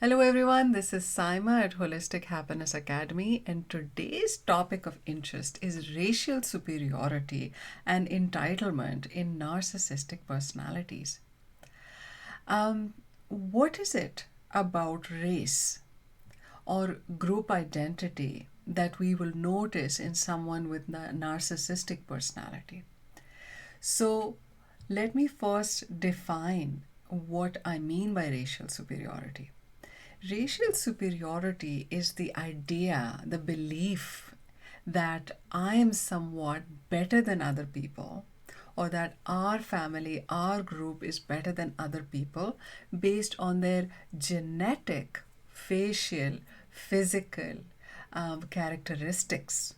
Hello everyone, this is Saima at Holistic Happiness Academy, and today's topic of interest is racial superiority and entitlement in narcissistic personalities. What is it about race or group identity that we will notice in someone with a narcissistic personality? So, let me first define what I mean by racial superiority. Racial superiority is the idea, the belief that I am somewhat better than other people, or that our family, our group is better than other people based on their genetic, facial, physical characteristics,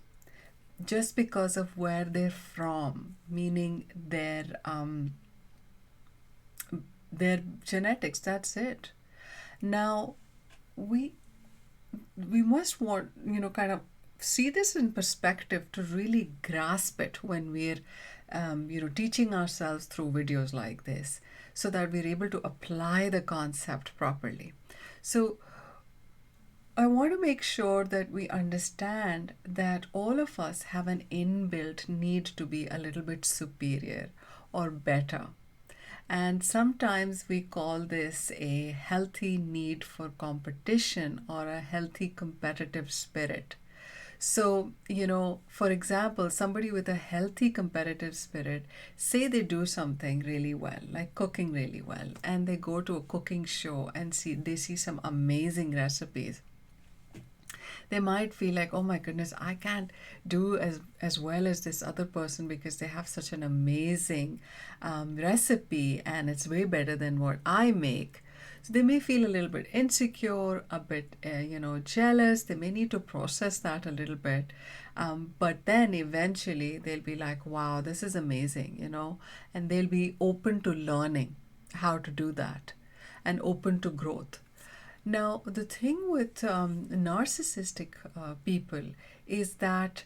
just because of where they're from, meaning their genetics. That's it. Now, we we must want kind of see this in perspective to really grasp it when we're teaching ourselves through videos like this, so that we're able to apply the concept properly. So I want to make sure that we understand that all of us have an inbuilt need to be a little bit superior or better. And sometimes we call this a healthy need for competition or a healthy competitive spirit. So, for example, somebody with a healthy competitive spirit, say they do something really well, like cooking really well, and they go to a cooking show and they see some amazing recipes. They might feel like, oh my goodness, I can't do as well as this other person because they have such an amazing recipe and it's way better than what I make. So they may feel a little bit insecure, a bit, jealous. They may need to process that a little bit. But then eventually they'll be like, wow, this is amazing, and they'll be open to learning how to do that and open to growth. Now, the thing with narcissistic people is that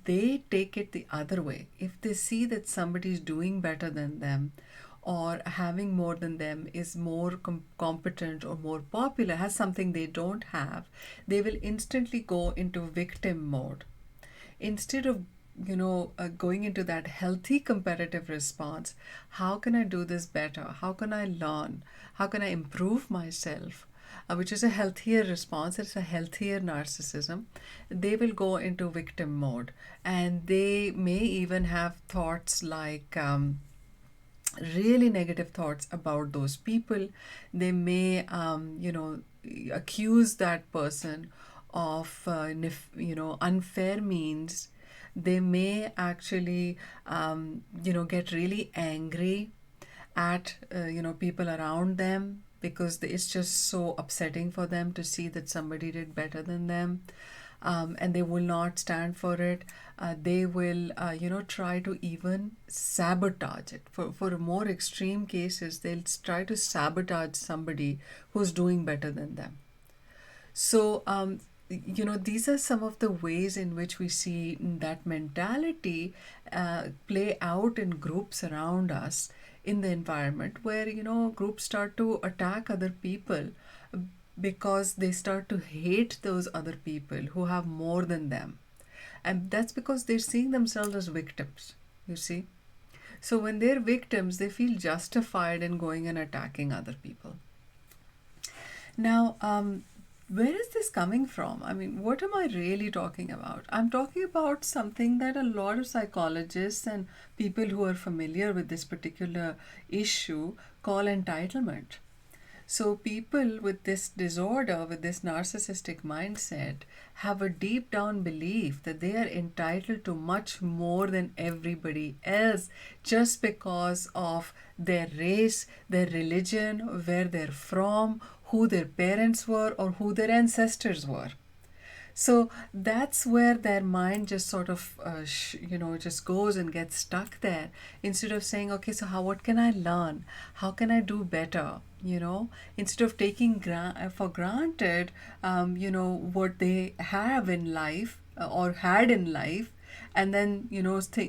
they take it the other way. If they see that somebody is doing better than them or having more than them, is more competent or more popular, has something they don't have, they will instantly go into victim mode. Instead of going into that healthy competitive response, how can I do this better? How can I learn? How can I improve myself? Which is a healthier response. It's a healthier narcissism. They will go into victim mode, and they may even have thoughts like really negative thoughts about those people. They may accuse that person of unfair means. They may actually get really angry at people around them because it's just so upsetting for them to see that somebody did better than them. And they will not stand for it. They will, try to even sabotage it. For more extreme cases, they'll try to sabotage somebody who's doing better than them. So, these are some of the ways in which we see that mentality play out in groups around us in the environment, where, groups start to attack other people because they start to hate those other people who have more than them. And that's because they're seeing themselves as victims, you see. So when they're victims, they feel justified in going and attacking other people. Now, where is this coming from? I mean, what am I really talking about? I'm talking about something that a lot of psychologists and people who are familiar with this particular issue call entitlement. So, people with this disorder, with this narcissistic mindset, have a deep down belief that they are entitled to much more than everybody else just because of their race, their religion, where they're from, who their parents were, or who their ancestors were. So that's where their mind just sort of, just goes and gets stuck there. Instead of saying, okay, so what can I learn? How can I do better? Instead of taking for granted, what they have in life or had in life, and then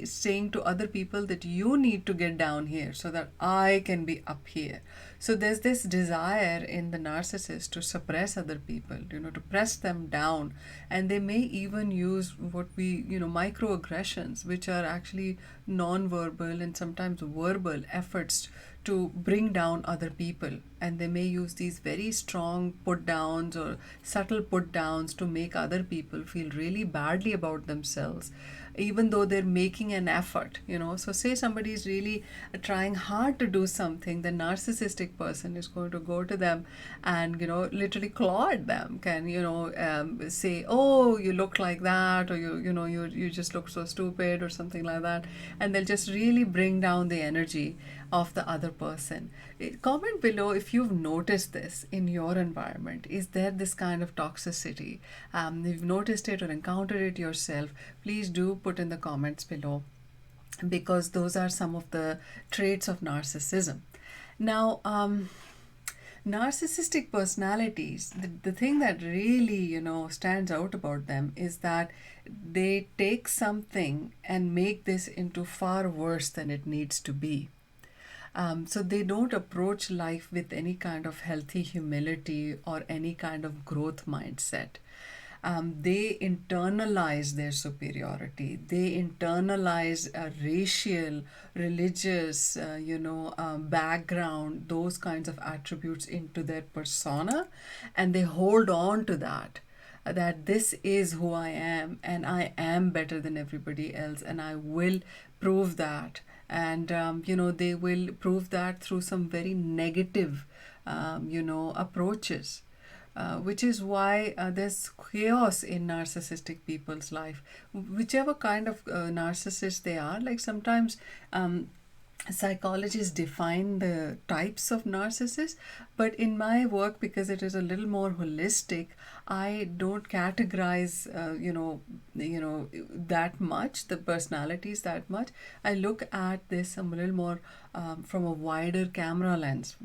saying to other people that you need to get down here so that I can be up here. So there's this desire in the narcissist to suppress other people, to press them down, and they may even use what we microaggressions, which are actually non-verbal and sometimes verbal efforts to bring down other people. And they may use these very strong put downs or subtle put downs to make other people feel really badly about themselves, even though they're making an effort. So say somebody is really trying hard to do something, the narcissistic person is going to go to them and literally claw at them, can say, oh, you look like that, or you just look so stupid or something like that, and they'll just really bring down the energy of the other person. Comment below if you've noticed this in your environment. Is there this kind of toxicity? If you've noticed it or encountered it yourself, please do put in the comments below, because those are some of the traits of narcissism. Now, narcissistic personalities, the thing that really stands out about them is that they take something and make this into far worse than it needs to be. So they don't approach life with any kind of healthy humility or any kind of growth mindset. They internalize their superiority. They internalize racial, religious, background, those kinds of attributes into their persona, and they hold on to that. That this is who I am, and I am better than everybody else, and I will prove that. And they will prove that through some very negative approaches, which is why there's chaos in narcissistic people's life, whichever kind of narcissist they are. Like sometimes psychologists define the types of narcissists, but in my work, because it is a little more holistic, I don't categorize that much, the personalities that much. I look at this a little more from a wider camera lens,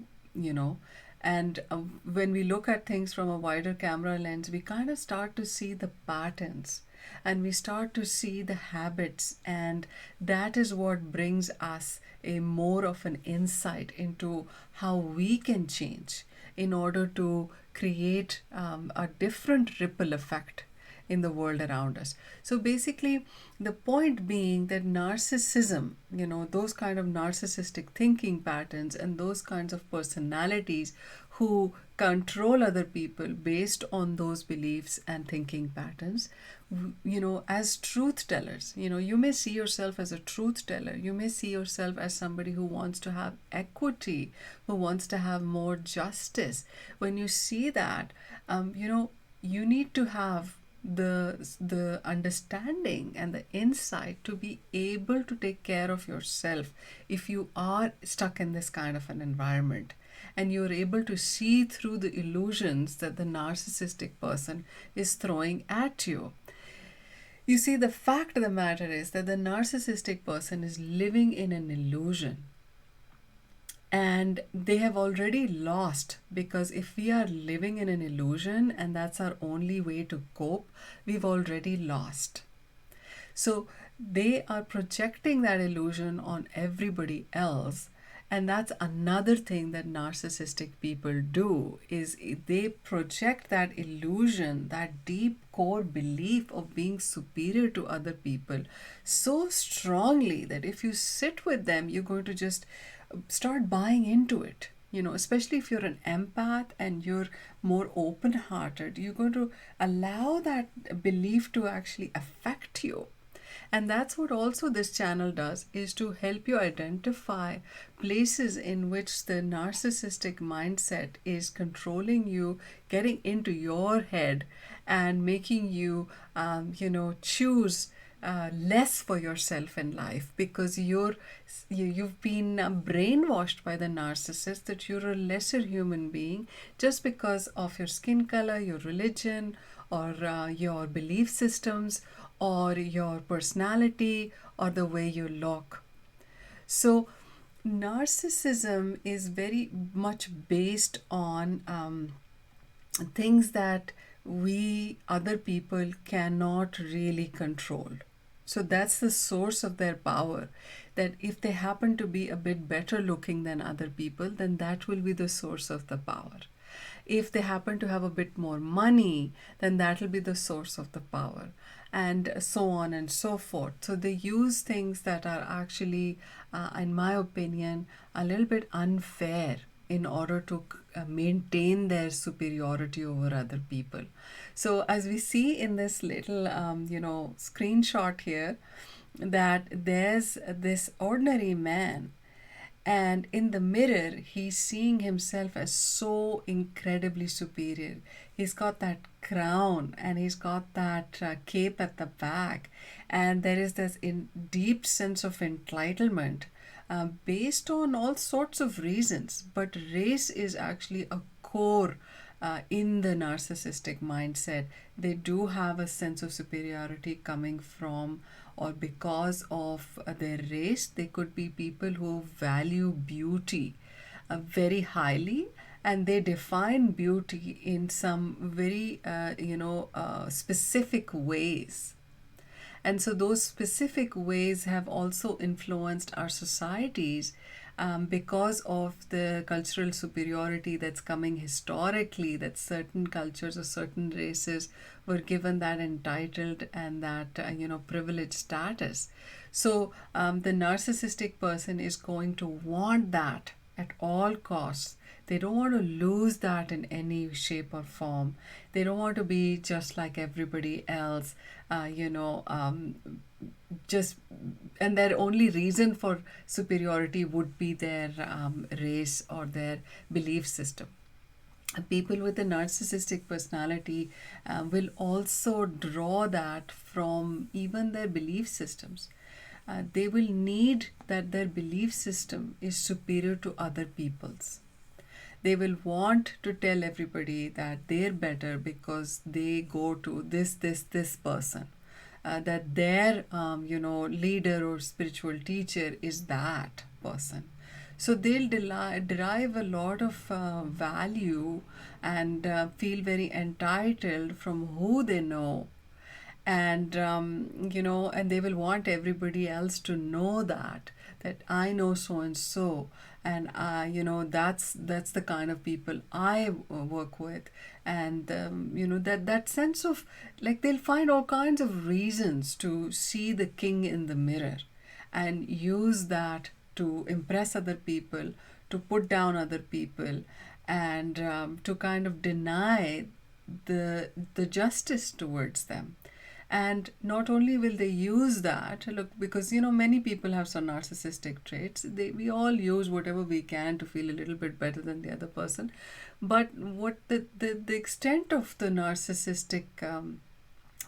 and when we look at things from a wider camera lens, we kind of start to see the patterns, and we start to see the habits, and that is what brings us a more of an insight into how we can change in order to create a different ripple effect in the world around us. So basically, the point being that narcissism, those kind of narcissistic thinking patterns and those kinds of personalities who control other people based on those beliefs and thinking patterns, as truth tellers, you may see yourself as a truth teller. You may see yourself as somebody who wants to have equity, who wants to have more justice. When you see that, you need to have the understanding and the insight to be able to take care of yourself if you are stuck in this kind of an environment, and you're able to see through the illusions that the narcissistic person is throwing at you. You see, the fact of the matter is that the narcissistic person is living in an illusion, and they have already lost, because if we are living in an illusion and that's our only way to cope, we've already lost. So they are projecting that illusion on everybody else, and that's another thing that narcissistic people do, is they project that illusion, that deep core belief of being superior to other people so strongly that if you sit with them, you're going to just start buying into it. Especially if you're an empath and you're more open-hearted, you're going to allow that belief to actually affect you. And that's what also this channel does, is to help you identify places in which the narcissistic mindset is controlling you, getting into your head and making you, choose less for yourself in life, because you've been brainwashed by the narcissist that you're a lesser human being just because of your skin color, your religion, or your belief systems, or your personality, or the way you look. So narcissism is very much based on things that we other people cannot really control. So that's the source of their power. That if they happen to be a bit better looking than other people, then that will be the source of the power. If they happen to have a bit more money, then that will be the source of the power, and so on and so forth. So they use things that are actually, in my opinion, a little bit unfair in order to maintain their superiority over other people. So as we see in this little, screenshot here, that there's this ordinary man, and in the mirror he's seeing himself as so incredibly superior. He's got that crown and he's got that cape at the back, and there is this deep sense of entitlement, based on all sorts of reasons. But race is actually a core in the narcissistic mindset. They do have a sense of superiority coming from or because of their race. They could be people who value beauty very highly, and they define beauty in some very specific ways. And so those specific ways have also influenced our societies, because of the cultural superiority that's coming historically, that certain cultures or certain races were given that entitled and that privileged status. So the narcissistic person is going to want that at all costs. They don't want to lose that in any shape or form. They don't want to be just like everybody else, just, and their only reason for superiority would be their race or their belief system. People with a narcissistic personality will also draw that from even their belief systems. They will need that their belief system is superior to other people's. They will want to tell everybody that they're better because they go to this person, that their leader or spiritual teacher is that person. So they'll derive a lot of value and feel very entitled from who they know, and and they will want everybody else to know that I know so and so, and that's the kind of people I work with. And that sense of, like, they'll find all kinds of reasons to see the king in the mirror and use that to impress other people, to put down other people, and to kind of deny the justice towards them. And not only will they use that, look, because many people have some narcissistic traits. We all use whatever we can to feel a little bit better than the other person. But what the extent of the narcissistic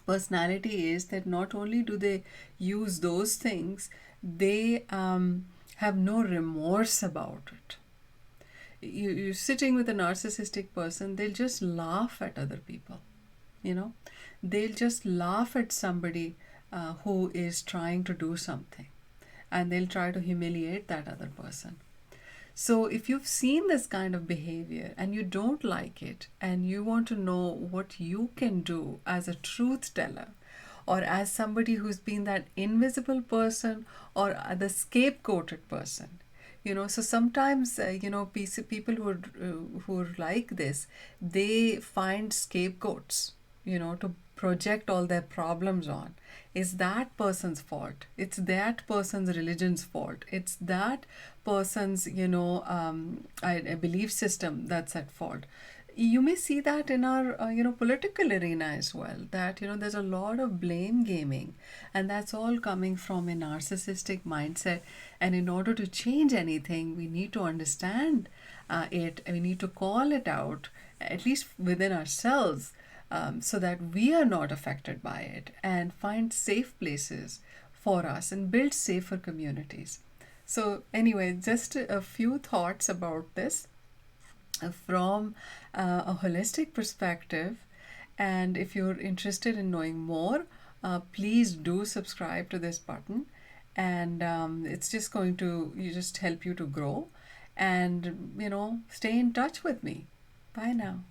personality is that not only do they use those things, they have no remorse about it. You're sitting with a narcissistic person, they'll just laugh at other people. They'll just laugh at somebody who is trying to do something, and they'll try to humiliate that other person. So if you've seen this kind of behavior and you don't like it, and you want to know what you can do as a truth teller, or as somebody who's been that invisible person or the scapegoated person, so sometimes people who are like this, they find scapegoats, to project all their problems on. It's that person's fault. It's that person's religion's fault. It's that person's, a belief system that's at fault. You may see that in our, political arena as well, that, there's a lot of blame gaming, and that's all coming from a narcissistic mindset. And in order to change anything, we need to understand it, and we need to call it out, at least within ourselves, so that we are not affected by it, and find safe places for us and build safer communities. So anyway, just a few thoughts about this from a holistic perspective. And if you're interested in knowing more, please do subscribe to this button, and it's just going to just help you to grow, and stay in touch with me. Bye now.